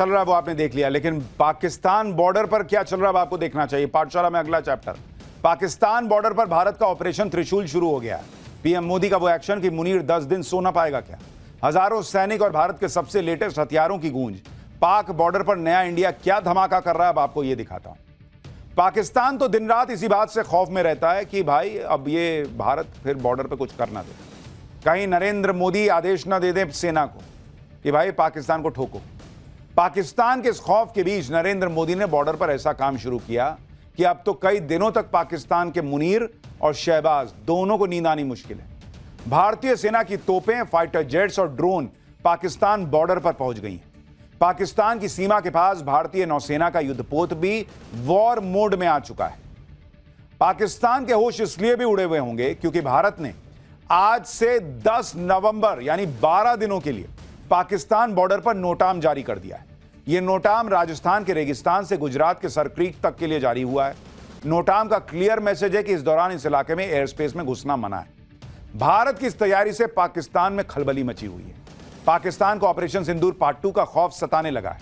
चल रहा है वो आपने देख लिया, लेकिन पाकिस्तान बॉर्डर पर क्या चल रहा है आपको देखना चाहिए। पाठशाला में अगला चैप्टर, पाकिस्तान बॉर्डर पर भारत का ऑपरेशन त्रिशूल शुरू हो गया है। पीएम मोदी का वो एक्शन कि मुनीर 10 दिन सो ना पाएगा क्या। हजारों सैनिक और भारत के सबसे लेटेस्ट हथियारों की गूंज। पाक बॉर्डर पर नया इंडिया क्या धमाका कर रहा है, अब आपको ये दिखाता हूं। पाकिस्तान तो दिन रात इसी बात से खौफ में रहता है कि भाई अब ये भारत फिर बॉर्डर पर कुछ करना दे, कहीं नरेंद्र मोदी आदेश ना दे दें सेना को कि भाई पाकिस्तान को ठोको। पाकिस्तान के इस खौफ के बीच नरेंद्र मोदी ने बॉर्डर पर ऐसा काम शुरू किया कि अब तो कई दिनों तक पाकिस्तान के मुनीर और शहबाज दोनों को नींद आनी मुश्किल है। भारतीय सेना की तोपें, फाइटर जेट्स और ड्रोन पाकिस्तान बॉर्डर पर पहुंच गई हैं। पाकिस्तान की सीमा के पास भारतीय नौसेना का युद्धपोत भी वॉर मोड में आ चुका है। पाकिस्तान के होश इसलिए भी उड़े हुए होंगे क्योंकि भारत ने आज से 10 नवंबर यानी 12 दिनों के लिए पाकिस्तान बॉर्डर पर नोटाम जारी कर दिया है। यह नोटाम राजस्थान के रेगिस्तान से गुजरात के सरक्रीक तक के लिए जारी हुआ है। नोटाम का क्लियर मैसेज है कि इस दौरान इस इलाके में एयर स्पेस में घुसना मना है। भारत की इस तैयारी से पाकिस्तान में खलबली मची हुई है। पाकिस्तान को ऑपरेशन सिंदूर पार्ट 2 का खौफ सताने लगा है।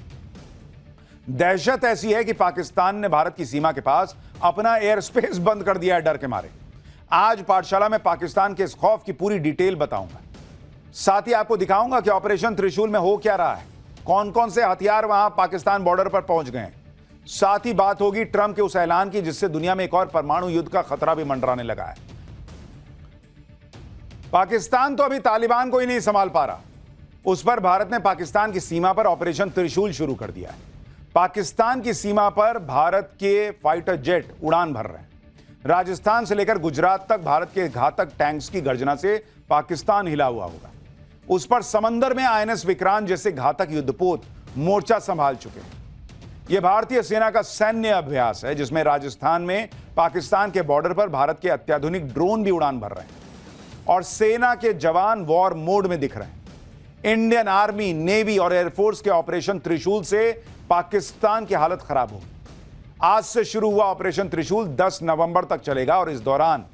दहशत ऐसी है कि पाकिस्तान ने भारत की सीमा के पास अपना एयर स्पेस बंद कर दिया है डर के मारे। आज पाठशाला में पाकिस्तान के इस खौफ की पूरी डिटेल बताऊंगा। साथ ही आपको दिखाऊंगा कि ऑपरेशन त्रिशूल में हो क्या रहा है, कौन कौन से हथियार वहां पाकिस्तान बॉर्डर पर पहुंच गए हैं। साथ ही बात होगी ट्रंप के उस ऐलान की जिससे दुनिया में एक और परमाणु युद्ध का खतरा भी मंडराने लगा है। पाकिस्तान तो अभी तालिबान को ही नहीं संभाल पा रहा, उस पर भारत ने पाकिस्तान की सीमा पर ऑपरेशन त्रिशूल शुरू कर दिया है। पाकिस्तान की सीमा पर भारत के फाइटर जेट उड़ान भर रहे हैं। राजस्थान से लेकर गुजरात तक भारत के घातक टैंक्स की गर्जना से पाकिस्तान हिला हुआ होगा। उस पर समंदर में आईएनएस विक्रांत जैसे घातक युद्धपोत मोर्चा संभाल चुके हैं। यह भारतीय सेना का सैन्य अभ्यास है जिसमें राजस्थान में पाकिस्तान के बॉर्डर पर भारत के अत्याधुनिक ड्रोन भी उड़ान भर रहे हैं और सेना के जवान वॉर मोड में दिख रहे हैं। इंडियन आर्मी, नेवी और एयरफोर्स के ऑपरेशन त्रिशूल से पाकिस्तान की हालत खराब होगी। आज से शुरू हुआ ऑपरेशन त्रिशूल 10 नवंबर तक चलेगा और इस दौरान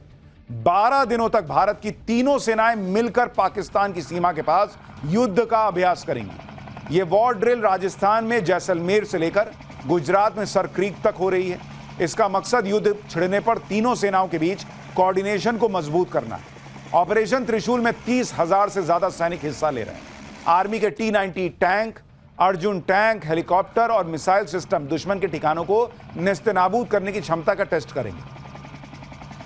12 दिनों तक भारत की तीनों सेनाएं मिलकर पाकिस्तान की सीमा के पास युद्ध का अभ्यास करेंगी। यह वॉर ड्रिल राजस्थान में जैसलमेर से लेकर गुजरात में सरक्रीक तक हो रही है। इसका मकसद युद्ध छिड़ने पर तीनों सेनाओं के बीच कोऑर्डिनेशन को मजबूत करना है। ऑपरेशन त्रिशूल में 30,000 से ज्यादा सैनिक हिस्सा ले रहे हैं। आर्मी के T-90 tank, Arjun tank, helicopter और मिसाइल सिस्टम दुश्मन के ठिकानों को नेस्तनाबूद करने की क्षमता का टेस्ट करेंगे।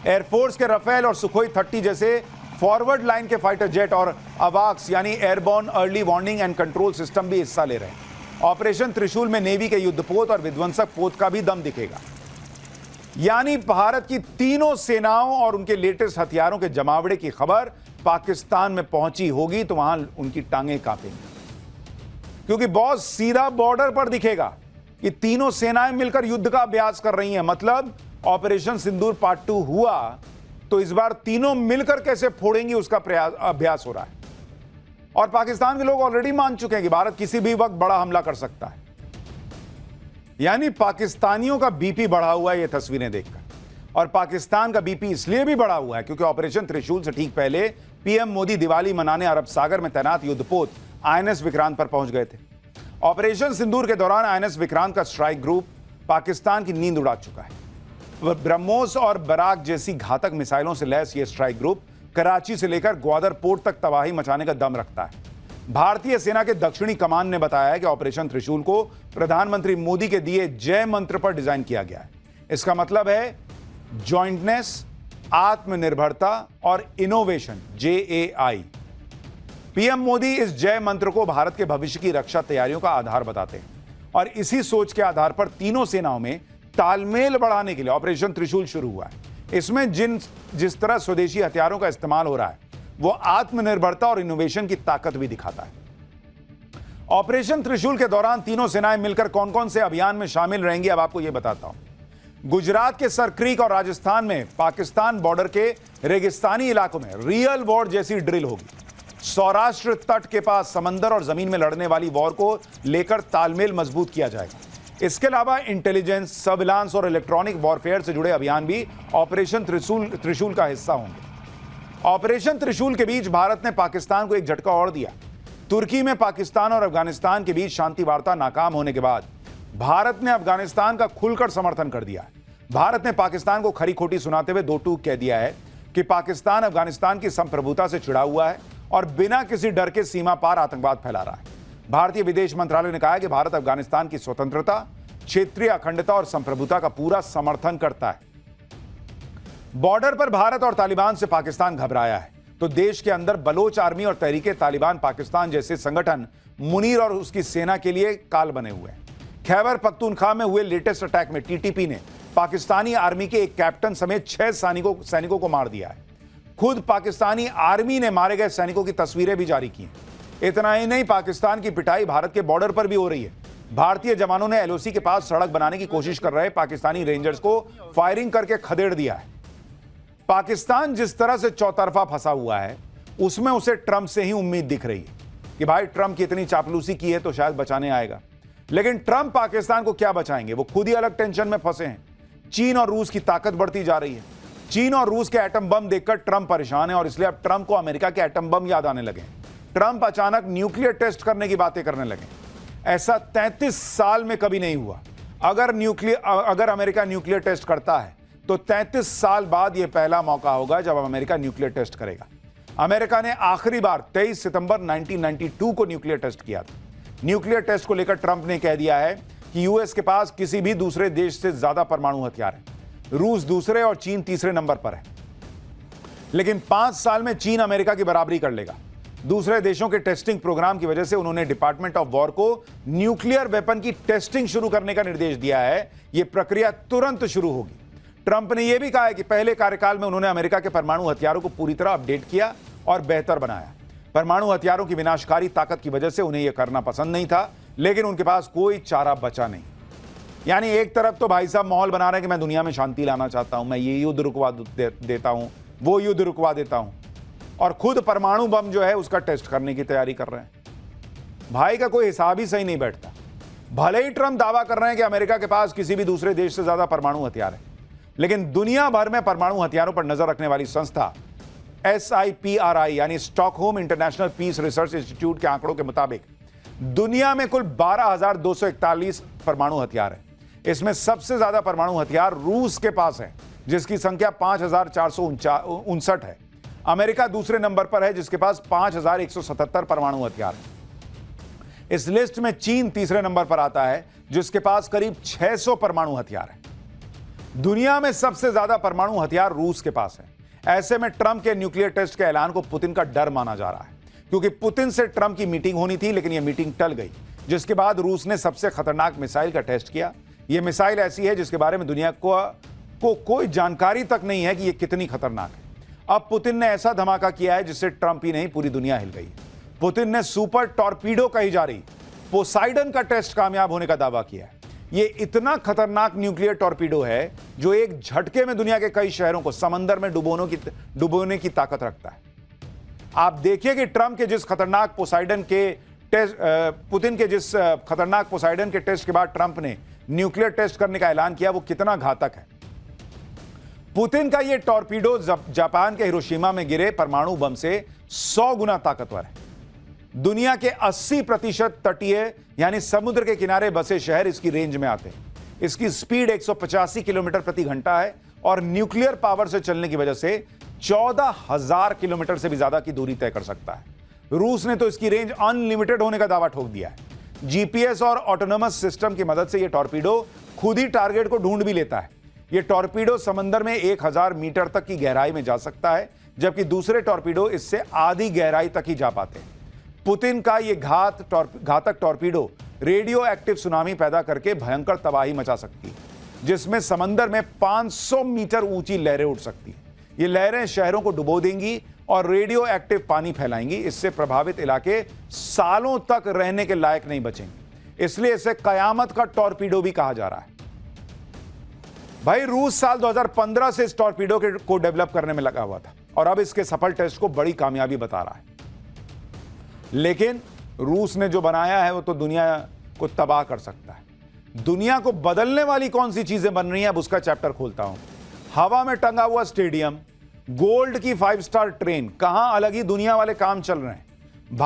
एयरफोर्स के रफेल और सुखोई 30 जैसे फॉरवर्ड लाइन के फाइटर जेट और अवाक्स यानी airborne early warning and control system भी हिस्सा ले रहे हैं। ऑपरेशन त्रिशूल में नेवी के युद्धपोत और विध्वंसक पोत का भी दम दिखेगा। यानी भारत की तीनों सेनाओं और उनके लेटेस्ट हथियारों के जमावड़े की खबर पाकिस्तान में पहुंची होगी तो वहां उनकी टांगें कांपेंगी, क्योंकि बॉस सीधा बॉर्डर पर दिखेगा कि तीनों सेनाएं मिलकर युद्ध का अभ्यास कर रही हैं। मतलब ऑपरेशन सिंदूर पार्ट 2 हुआ तो इस बार तीनों मिलकर कैसे फोड़ेंगी उसका अभ्यास हो रहा है। और पाकिस्तान के लोग ऑलरेडी मान चुके हैं कि भारत किसी भी वक्त बड़ा हमला कर सकता है। यानी पाकिस्तानियों का बीपी बढ़ा हुआ है ये तस्वीरें देखकर, और पाकिस्तान का बीपी इसलिए भी बढ़ा हुआ है क्योंकि ऑपरेशन त्रिशूल से ठीक पहले पीएम मोदी दिवाली मनाने अरब सागर में तैनात युद्धपोत आईएनएस विक्रांत पर पहुंच गए थे। ऑपरेशन सिंदूर के दौरान आईएनएस विक्रांत का स्ट्राइक ग्रुप पाकिस्तान की नींद उड़ा चुका है। ब्रह्मोस और बराक जैसी घातक मिसाइलों से लैस यह स्ट्राइक ग्रुप कराची से लेकर ग्वादर पोर्ट तक तबाही मचाने का दम रखता है। भारतीय सेना के दक्षिणी कमान ने बताया है कि ऑपरेशन त्रिशूल को प्रधानमंत्री मोदी के दिए जय मंत्र पर डिजाइन किया गया है। इसका मतलब है जॉइंटनेस, आत्मनिर्भरता और इनोवेशन, JAI। पीएम मोदी इस जय मंत्र को भारत के भविष्य की रक्षा तैयारियों का आधार बताते हैं और इसी सोच के आधार पर तीनों सेनाओं में तालमेल बढ़ाने के लिए ऑपरेशन त्रिशूल शुरू हुआ है। इसमें जिस तरह स्वदेशी हथियारों का इस्तेमाल हो रहा है वो आत्मनिर्भरता और इनोवेशन की ताकत भी दिखाता है। ऑपरेशन त्रिशूल के दौरान तीनों सेनाएं मिलकर कौन कौन से अभियान में शामिल रहेंगी अब आपको यह बताता हूं। गुजरात के सरक्रीक और राजस्थान में पाकिस्तान बॉर्डर के रेगिस्तानी इलाकों में रियल वॉर जैसी ड्रिल होगी। सौराष्ट्र तट के पास समंदर और जमीन में लड़ने वाली वॉर को लेकर तालमेल मजबूत किया जाएगा। इसके अलावा इंटेलिजेंस, सर्विलांस और इलेक्ट्रॉनिक वॉरफेयर से जुड़े अभियान भी ऑपरेशन त्रिशूल का हिस्सा होंगे। ऑपरेशन त्रिशूल के बीच भारत ने पाकिस्तान को एक झटका और दिया। तुर्की में पाकिस्तान और अफगानिस्तान के बीच शांति वार्ता नाकाम होने के बाद भारत ने अफगानिस्तान का खुलकर समर्थन कर दिया है। भारत ने पाकिस्तान को खरी खोटी सुनाते हुए दो टूक कह दिया है कि पाकिस्तान अफगानिस्तान की संप्रभुता से चिढ़ा हुआ है और बिना किसी डर के सीमा पार आतंकवाद फैला रहा है। भारतीय विदेश मंत्रालय ने कहा है कि भारत अफगानिस्तान की स्वतंत्रता, क्षेत्रीय अखंडता और संप्रभुता का पूरा समर्थन करता है। बॉर्डर पर भारत और तालिबान से पाकिस्तान घबराया है तो देश के अंदर बलोच आर्मी और तहरीके तालिबान पाकिस्तान जैसे संगठन मुनीर और उसकी सेना के लिए काल बने हुए हैं। खैबर पख्तूनख्वा में हुए लेटेस्ट अटैक में टीटीपी ने पाकिस्तानी आर्मी के एक कैप्टन समेत 6 सैनिकों को मार दिया है। खुद पाकिस्तानी आर्मी ने मारे गए सैनिकों की तस्वीरें भी जारी की हैं। इतना ही नहीं, पाकिस्तान की पिटाई भारत के बॉर्डर पर भी हो रही है। भारतीय जवानों ने एलओसी के पास सड़क बनाने की कोशिश कर रहे पाकिस्तानी रेंजर्स को फायरिंग करके खदेड़ दिया है। पाकिस्तान जिस तरह से चौतरफा फंसा हुआ है उसमें उसे ट्रंप से ही उम्मीद दिख रही है कि भाई ट्रंप की इतनी चापलूसी की है तो शायद बचाने आएगा। लेकिन ट्रंप पाकिस्तान को क्या बचाएंगे, वो खुद ही अलग टेंशन में फंसे हैं। चीन और रूस की ताकत बढ़ती जा रही है। चीन और रूस के एटम बम देखकर ट्रंप परेशान है और इसलिए अब ट्रंप को अमेरिका के एटम बम याद आने लगे। ट्रंप अचानक न्यूक्लियर टेस्ट करने की बातें करने लगे। ऐसा 33 साल में कभी नहीं हुआ। अगर अमेरिका न्यूक्लियर टेस्ट करता है तो 33 साल बाद यह पहला मौका होगा जब अमेरिका न्यूक्लियर टेस्ट करेगा। अमेरिका ने आखिरी बार 23 सितंबर 1992 को न्यूक्लियर टेस्ट किया था। न्यूक्लियर टेस्ट को लेकर ट्रंप ने कह दिया है कि यूएस के पास किसी भी दूसरे देश से ज्यादा परमाणु हथियार है। रूस दूसरे और चीन तीसरे नंबर पर है। लेकिन 5 साल में चीन अमेरिका की बराबरी कर लेगा। दूसरे देशों के टेस्टिंग प्रोग्राम की वजह से उन्होंने डिपार्टमेंट ऑफ वॉर को न्यूक्लियर वेपन की टेस्टिंग शुरू करने का निर्देश दिया है। यह प्रक्रिया तुरंत शुरू होगी। ट्रंप ने यह भी कहा है कि पहले कार्यकाल में उन्होंने अमेरिका के परमाणु हथियारों को पूरी तरह अपडेट किया और बेहतर बनाया। परमाणु हथियारों की विनाशकारी ताकत की वजह से उन्हें यह करना पसंद नहीं था, लेकिन उनके पास कोई चारा बचा नहीं। यानी एक तरफ तो भाई साहब माहौल बना रहे हैं कि मैं दुनिया में शांति लाना चाहता हूं, मैं ये युद्ध रुकवा देता हूं, वो युद्ध रुकवा देता हूं, और खुद परमाणु बम जो है उसका टेस्ट करने की तैयारी कर रहे हैं। भाई का कोई हिसाब ही सही नहीं बैठता। भले ही ट्रंप दावा कर रहे हैं कि अमेरिका के पास किसी भी दूसरे देश से ज्यादा परमाणु हथियार है, लेकिन दुनिया भर में परमाणु हथियारों पर नजर रखने वाली संस्था SIPRI यानी Stockholm International Peace Research Institute के आंकड़ों के मुताबिक दुनिया में कुल 12,241 परमाणु हथियार है। इसमें सबसे ज्यादा परमाणु हथियार रूस के पास है, जिसकी संख्या 5,459 है। अमेरिका दूसरे नंबर पर है, जिसके पास 5,177 परमाणु हथियार है। इस लिस्ट में चीन तीसरे नंबर पर आता है, जिसके पास करीब 600 परमाणु हथियार है। दुनिया में सबसे ज्यादा परमाणु हथियार रूस के पास है। ऐसे में ट्रंप के न्यूक्लियर टेस्ट के ऐलान को पुतिन का डर माना जा रहा है, क्योंकि पुतिन से ट्रंप की मीटिंग होनी थी, लेकिन यह मीटिंग टल गई, जिसके बाद रूस ने सबसे खतरनाक मिसाइल का टेस्ट किया। यह मिसाइल ऐसी है जिसके बारे में दुनिया को कोई जानकारी तक नहीं है कि यह कितनी खतरनाक है। अब पुतिन ने ऐसा धमाका किया है जिससे ट्रंप ही नहीं पूरी दुनिया हिल गई। पुतिन ने सुपर टॉर्पीडो कही जा रही पोसाइडन का टेस्ट कामयाब होने का दावा किया है। यह इतना खतरनाक न्यूक्लियर टॉर्पीडो है जो एक झटके में दुनिया के कई शहरों को समंदर में डुबोने की ताकत रखता है। आप देखिए कि ट्रंप के जिस खतरनाक पोसाइडन के टेस्ट पुतिन के जिस खतरनाक पोसाइडन के टेस्ट के बाद ट्रंप ने न्यूक्लियर टेस्ट करने का ऐलान किया, वो कितना घातक है। पुतिन का यह टॉर्पीडो जापान के हिरोशिमा में गिरे परमाणु बम से 100 गुना ताकतवर है। दुनिया के 80% तटीय यानी समुद्र के किनारे बसे शहर इसकी रेंज में आते हैं। इसकी स्पीड 185 किलोमीटर प्रति घंटा है और न्यूक्लियर पावर से चलने की वजह से 14,000 किलोमीटर से भी ज्यादा की दूरी तय कर सकता है। रूस ने तो इसकी रेंज अनलिमिटेड होने का दावा ठोक दिया है। जीपीएस और ऑटोनोमस सिस्टम की मदद से यह टॉर्पीडो खुद ही टारगेट को ढूंढ भी लेता है। यह टॉर्पीडो समंदर में 1000 मीटर तक की गहराई में जा सकता है, जबकि दूसरे टॉर्पीडो इससे आधी गहराई तक ही जा पाते हैं। पुतिन का यह घातक टॉर्पीडो रेडियो एक्टिव सुनामी पैदा करके भयंकर तबाही मचा सकती है, जिसमें समंदर में 500 मीटर ऊंची लहरें उठ सकती हैं। ये लहरें शहरों को डुबो देंगी और रेडियो एक्टिव पानी फैलाएंगी। इससे प्रभावित इलाके सालों तक रहने के लायक नहीं बचेंगे। इसलिए इसे कयामत का टॉर्पीडो भी कहा जा रहा है। भाई रूस साल 2015 से इस टॉर्पीडो को डेवलप करने में लगा हुआ था और अब इसके सफल टेस्ट को बड़ी कामयाबी बता रहा है। लेकिन रूस ने जो बनाया है वो तो दुनिया को तबाह कर सकता है। दुनिया को बदलने वाली कौन सी चीजें बन रही हैं, अब उसका चैप्टर खोलता हूं। हवा में टंगा हुआ स्टेडियम, गोल्ड की 5 स्टार ट्रेन, कहां अलग ही दुनिया वाले काम चल रहे हैं। भारत